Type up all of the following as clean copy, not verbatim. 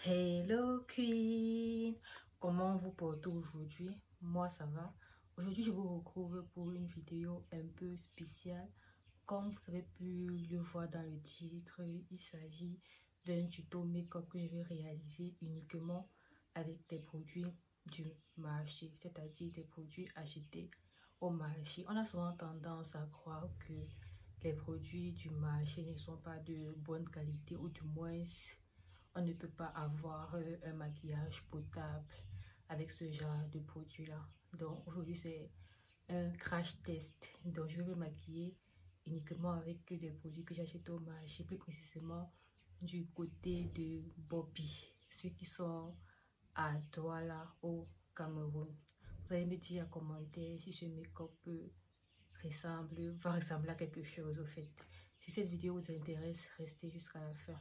Hello Queen, comment vous portez aujourd'hui? Moi ça va. Aujourd'hui je vous retrouve pour une vidéo un peu spéciale. Comme vous avez pu le voir dans le titre, il s'agit d'un tuto make-up que je vais réaliser uniquement avec des produits du marché, c'est-à-dire des produits achetés au marché. On a souvent tendance à croire que les produits du marché ne sont pas de bonne qualité, ou du moins on ne peut pas avoir un maquillage potable avec ce genre de produit là. Donc aujourd'hui c'est un crash test. Donc je vais me maquiller uniquement avec des produits que j'achète au marché, plus précisément du côté de Bobby, ceux qui sont à Douala au Cameroun. Vous allez me dire en commentaire si ce make-up va ressembler à quelque chose au fait. Si cette vidéo vous intéresse, restez jusqu'à la fin.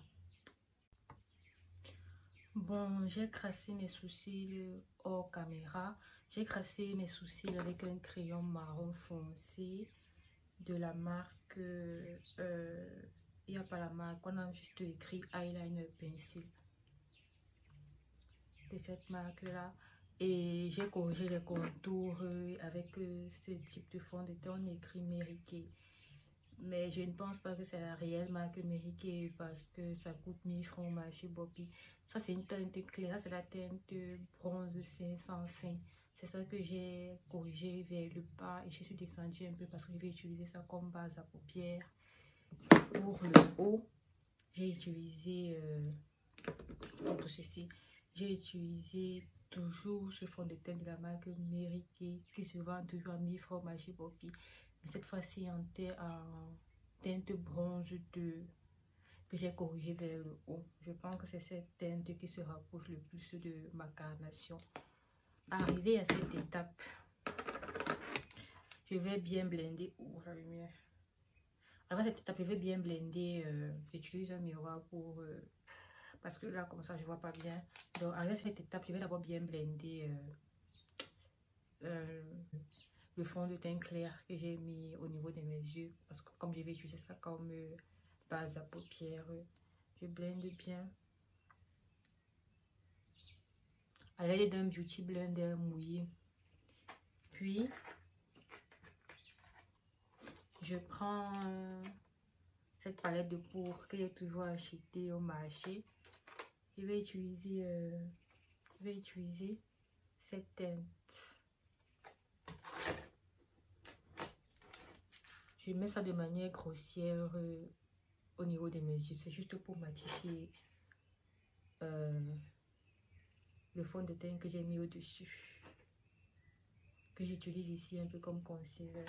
Bon, j'ai crassé mes sourcils hors caméra. J'ai crassé mes sourcils avec un crayon marron foncé de la marque, il n'y a pas la marque, on a juste écrit eyeliner pencil de cette marque là. Et j'ai corrigé les contours avec ce type de fond de teint. On écrit Mary Kay, mais je ne pense pas que c'est la réelle marque Mary Kay parce que ça coûte 1000 francs au marché Bobby. Ça c'est une teinte claire, c'est la teinte bronze 505. C'est ça que j'ai corrigé vers le bas et je suis descendue un peu parce que je vais utiliser ça comme base à paupières. Pour le haut, j'ai utilisé pour tout ceci, j'ai utilisé toujours ce fond de teint de la marque Mary Kay qui se vend toujours à 1000 francs au marché Bobby. Mais cette fois-ci en teinte bronze que j'ai corrigé vers le haut. Je pense que c'est cette teinte qui se rapproche le plus de ma carnation. Arrivé à cette étape, je vais bien blender. Oh, la lumière. Avant cette étape, je vais bien blender. J'utilise un miroir pour parce que là comme ça je vois pas bien. Donc arrivé à cette étape, je vais d'abord bien blender le fond de teint clair que j'ai mis au niveau de mes yeux, parce que comme je vais utiliser ça comme base à paupières, je blende bien à l'aide d'un beauty blender mouillé. Puis je prends cette palette de poudre que j'ai toujours achetée au marché. Je vais utiliser cette teinte. Je mets ça de manière grossière au niveau de mes yeux. C'est juste pour matifier le fond de teint que j'ai mis au-dessus, que j'utilise ici un peu comme concealer.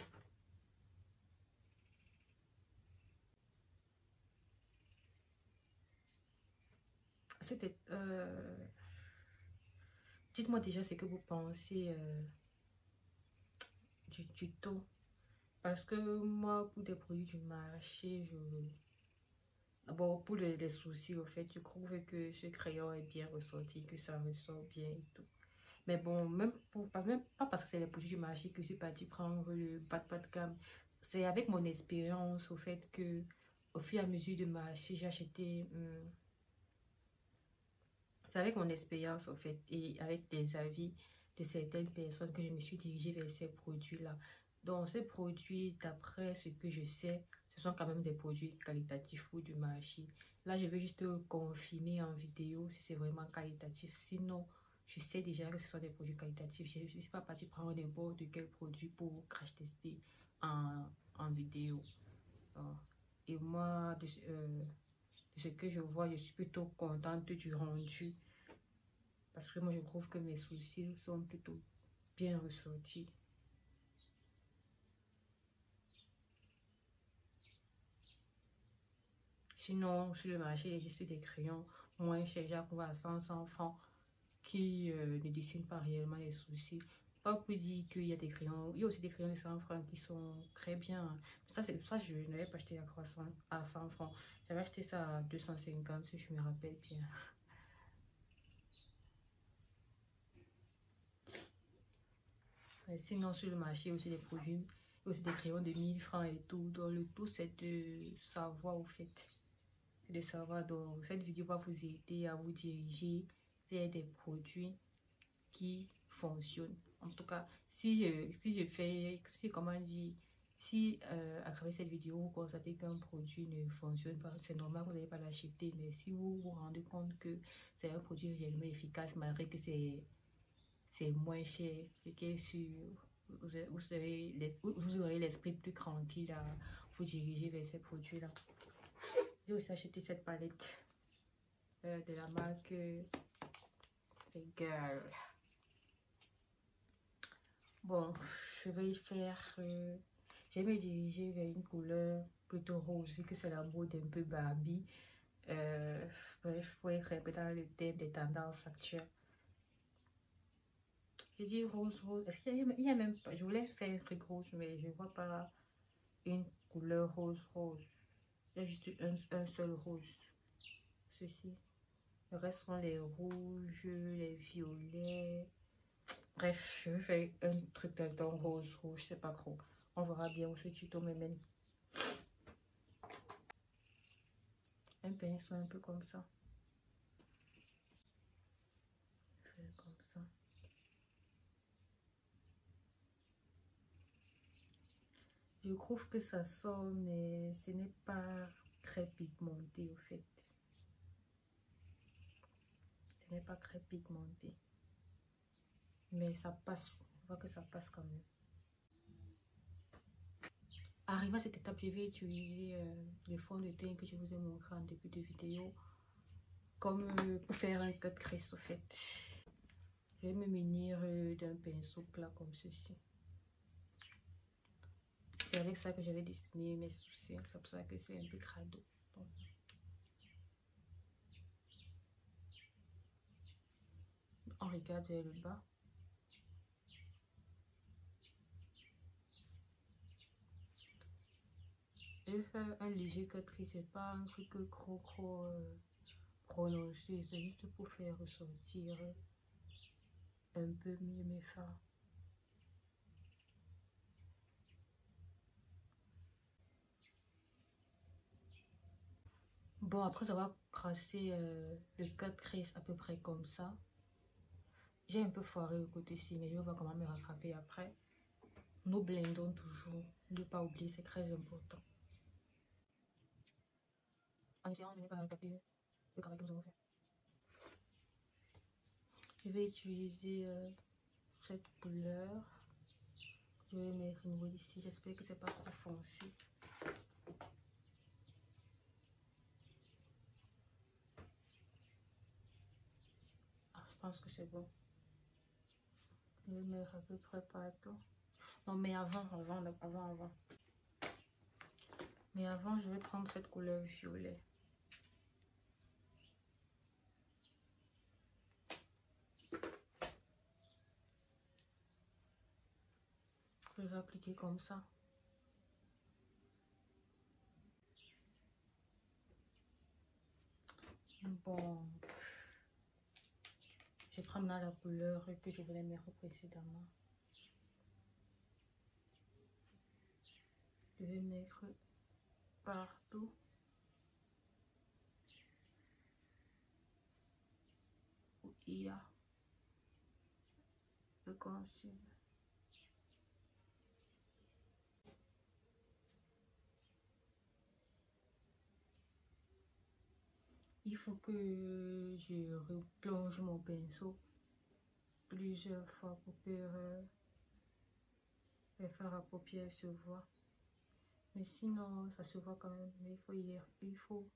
Dites-moi déjà ce que vous pensez du tuto, parce que moi pour des produits du marché, pour les soucis au fait, je trouve que ce crayon est bien ressorti, que ça ressort bien et tout. Mais bon, même pas parce que c'est les produits du marché que je suis partie prendre le bas de gamme. C'est avec mon expérience au fait que au fur et à mesure de marché, j'ai acheté. C'est avec mon expérience au fait et avec des avis de certaines personnes que je me suis dirigée vers ces produits-là. Donc ces produits, d'après ce que je sais, ce sont quand même des produits qualitatifs ou du marché. Là, je vais juste confirmer en vidéo si c'est vraiment qualitatif. Sinon, je sais déjà que ce sont des produits qualitatifs. Je ne suis pas partie prendre n'importe quel produit pour crash tester en vidéo. Et moi, de ce que je vois, je suis plutôt contente du rendu. Parce que moi, je trouve que mes sourcils sont plutôt bien ressortis. Sinon, sur le marché, il existe des crayons moins chers, genre qu'on va à 500 francs, qui ne dessinent pas réellement les sourcils. Pas pour dire qu'il y a des crayons, il y a aussi des crayons de 100 francs qui sont très bien. Ça, c'est ça, je n'avais pas acheté à 100 francs. J'avais acheté ça à 250, si je me rappelle bien. Sinon, sur le marché, aussi des produits, aussi des crayons de 1000 francs et tout. Donc, le tout, c'est de savoir au fait. de savoir. Donc, cette vidéo va vous aider à vous diriger vers des produits qui fonctionnent. En tout cas, si je fais, si comment dire, si à travers cette vidéo vous constatez qu'un produit ne fonctionne pas, c'est normal, vous n'allez pas l'acheter. Mais si vous vous rendez compte que c'est un produit réellement efficace, malgré que c'est moins cher, et que vous aurez l'esprit plus tranquille à vous diriger vers ces produits-là. J'ai aussi acheté cette palette de la marque Girl. Bon, je vais faire... je vais me diriger vers une couleur plutôt rose, vu que c'est la mode un peu Barbie. Bref, pour être un peu dans le thème des tendances actuelles. Je dis rose, rose. Est-ce qu'il y a même pas... Je voulais faire un truc rose, mais je vois pas une couleur rose, rose. Il y a juste un seul rose. Ceci. Le reste sont les rouges, les violets. Bref, je vais faire un truc dans le ton rose, rouge, c'est pas trop. On verra bien où ce tuto me mène. Un pinceau un peu comme ça. Faire comme ça. Je trouve que ça sort, mais ce n'est pas très pigmenté au fait. Ce n'est pas très pigmenté. Mais ça passe. On voit que ça passe quand même. Arrivé à cette étape, je vais utiliser le fond de teint que je vous ai montré en début de vidéo. Comme pour faire un cut crease au fait. Je vais me munir d'un pinceau plat comme ceci. C'est avec ça que je vais dessiner mes sourcils. C'est pour ça que c'est un peu crado. Donc, on regarde vers le bas. Je vais faire un léger cut crease. C'est pas un truc trop prononcé. C'est juste pour faire ressortir un peu mieux mes fards. Bon, après avoir tracé le cut crease à peu près comme ça, j'ai un peu foiré le côté-ci, mais je vais voir comment me rattraper après. Nous blendons toujours. Ne pas oublier, c'est très important. En essayant de ne pas rattraper le travail que nous avons fait. Je vais utiliser cette couleur. Je vais mettre une boule ici. J'espère que c'est pas trop foncé. Ah, je pense que c'est bon. Je vais mettre à peu près partout. Non, mais avant. Mais avant, je vais prendre cette couleur violet. Je vais appliquer comme ça. Bon. Je prends maintenant la couleur que je voulais mettre précédemment. Je vais mettre partout. Où il y a le concealer. Il faut que je replonge mon pinceau plusieurs fois pour que les fards à paupières se voient. Mais sinon, ça se voit quand même. Mais il faut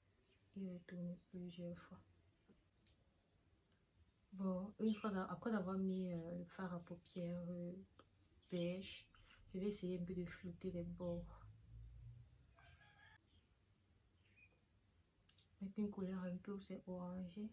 y retourner plusieurs fois. Bon, une fois après avoir mis le fard à paupières beige, je vais essayer un peu de flouter les bords. Avec une couleur un peu où c'est orangé.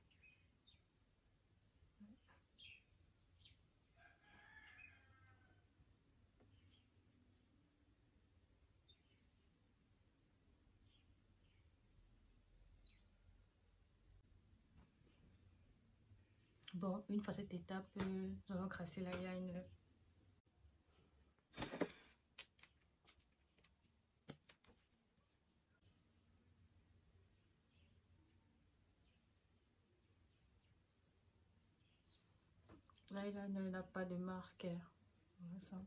Bon, une fois cette étape, nous allons crasser l'eyeliner. L'eyeliner n'a pas de marqueur. Voilà ça.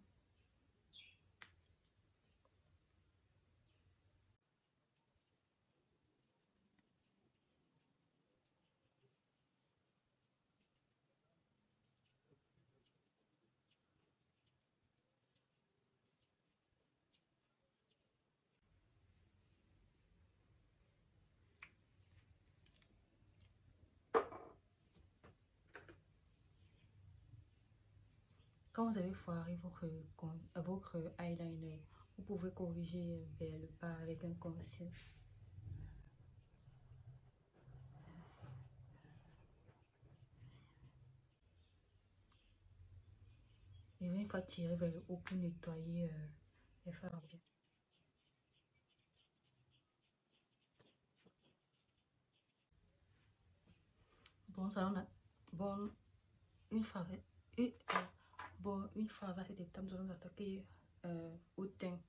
Quand vous avez foiré votre eyeliner, vous pouvez corriger vers le bas avec un concealer. Et une fois tiré vers le haut pour nettoyer les fards bien. Bon, ça on a. Bon, une fois avec. Une fois avec cette étape, nous allons attaquer au teint.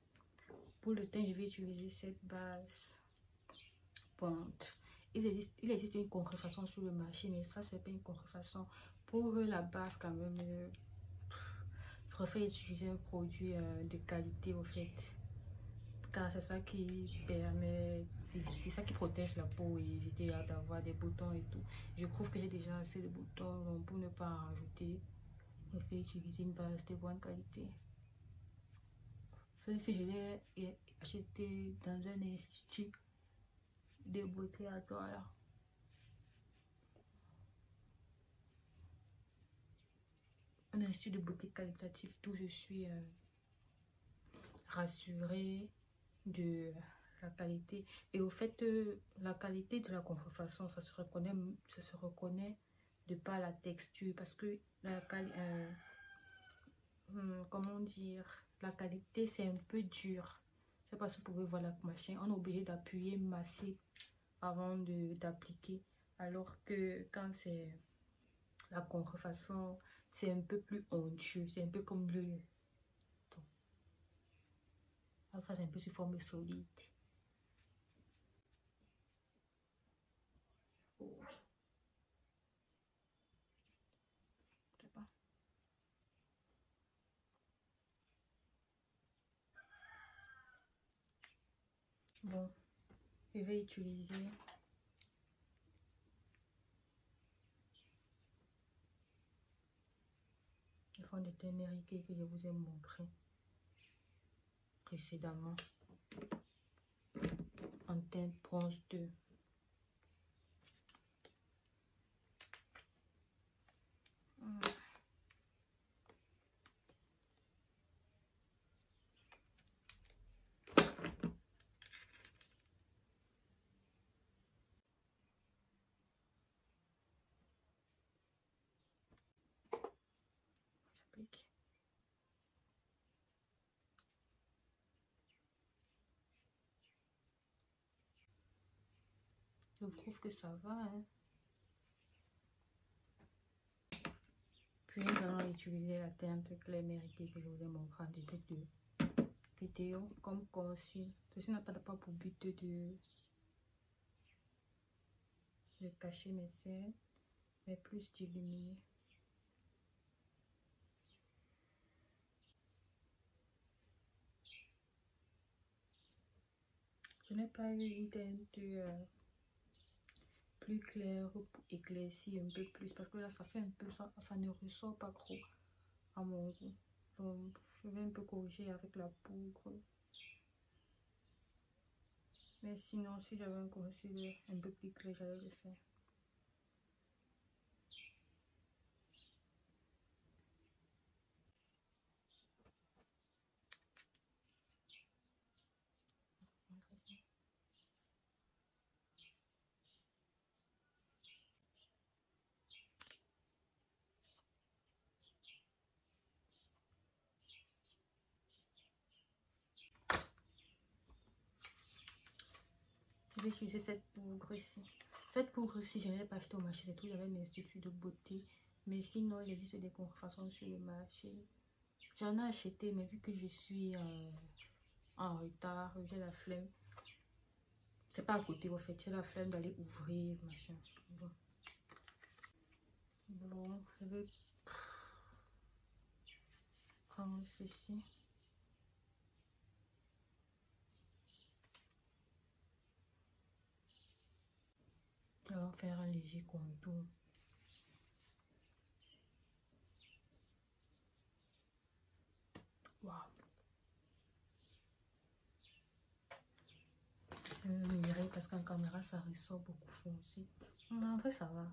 Pour le teint, je vais utiliser cette base Ponte. Il existe une contrefaçon sur le marché, mais ça, c'est pas une contrefaçon. Pour la base, quand même, je préfère utiliser un produit de qualité, au fait. Car c'est ça qui permet d'éviter, ça qui protège la peau et éviter d'avoir des boutons et tout. Je trouve que j'ai déjà assez de boutons, donc pour ne pas en rajouter, je vais utiliser une base de bonne qualité. Celle-ci, je l'ai acheté dans un institut de beauté à Douala. Un institut de beauté qualitatif d'où je suis rassurée de la qualité. Et au fait, la qualité de la contrefaçon, ça se reconnaît de par la texture. Parce que comment dire, la qualité, c'est un peu dur. C'est parce que vous pouvez voir la machine. On est obligé d'appuyer, masser avant d'appliquer. Alors que quand c'est la contrefaçon, c'est un peu plus onctueux. C'est un peu comme le... Alors ça, c'est un peu sous forme solide. Je sais pas. Bon, je vais utiliser le fond de teint Mary-Kay que je vous ai montré précédemment en teinte bronze 2. J'applique. Je trouve que ça va. Hein. Puis nous allons utiliser la teinte claire Mary-Kay que je vous ai montré en début de vidéo comme concealer. Ceci n'a pas pour but de cacher mes cernes, mais plus d'illuminer. Je n'ai pas eu une teinte plus claire pour éclaircir un peu plus parce que là ça fait un peu ça ne ressort pas trop à mon goût. Donc je vais un peu corriger avec la poudre. Mais sinon si j'avais un concealer un peu plus clair, j'allais le faire. Je vais utiliser cette poudre ici. Cette poudre ici, je ne l'ai pas achetée au marché, c'est tout, il y avait un institut de beauté. Mais sinon, il existe des contrefaçons sur le marché. J'en ai acheté, mais vu que je suis en retard, j'ai la flemme. C'est pas à côté, en fait, j'ai la flemme d'aller ouvrir, machin. Bon, je vais prendre ceci. On va faire un léger contour. Waouh. Je vais me mirer parce qu'en caméra ça ressort beaucoup foncé. Mais en fait ça va.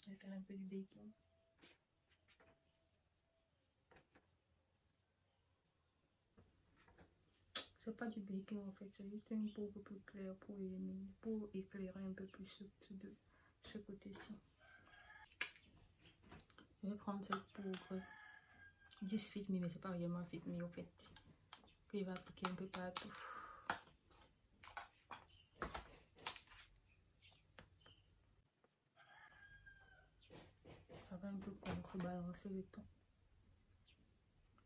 Je vais faire un peu du baking. C'est pas du baking en fait, c'est juste une peau plus claire pour éclairer un peu plus de ce côté-ci. Je vais prendre cette poudre 10 Fit Me, mais c'est pas réellement Fit Me en fait, que je vais appliquer un peu partout. Ça va un peu contrebalancer le ton.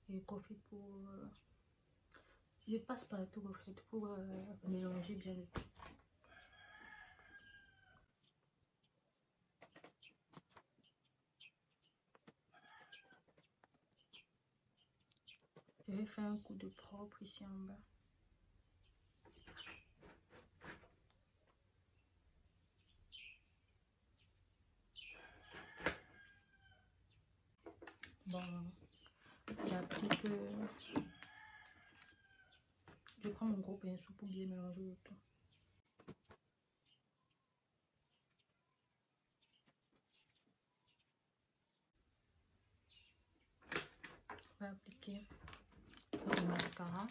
Et je profite pour... je passe partout en fait pour mélanger bien le tout. Je vais faire un coup de propre ici en bas. Bon, j'applique... je prends mon gros pinceau pour bien mélanger le tout. Je vais appliquer le mascara.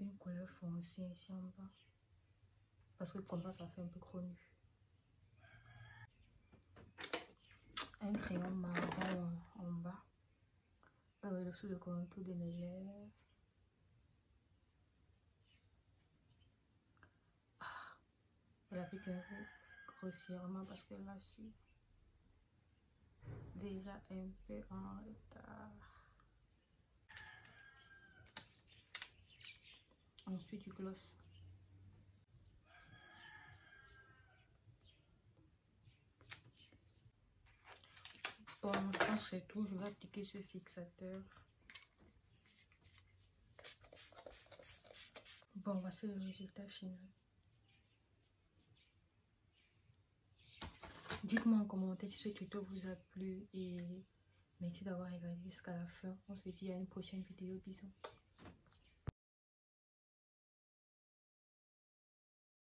Une couleur foncée ici en bas. Parce que comme ça fait un peu gros nu. Un crayon marron en bas. Dessous le contour de mes lèvres. Je l'applique un peu grossièrement parce que là, je suis déjà un peu en retard. Ensuite, du gloss. Bon, je pense que c'est tout. Je vais appliquer ce fixateur. Bon, voici le résultat final. Dites-moi en commentaire si ce tuto vous a plu et merci d'avoir regardé jusqu'à la fin. On se dit à une prochaine vidéo. Bisous.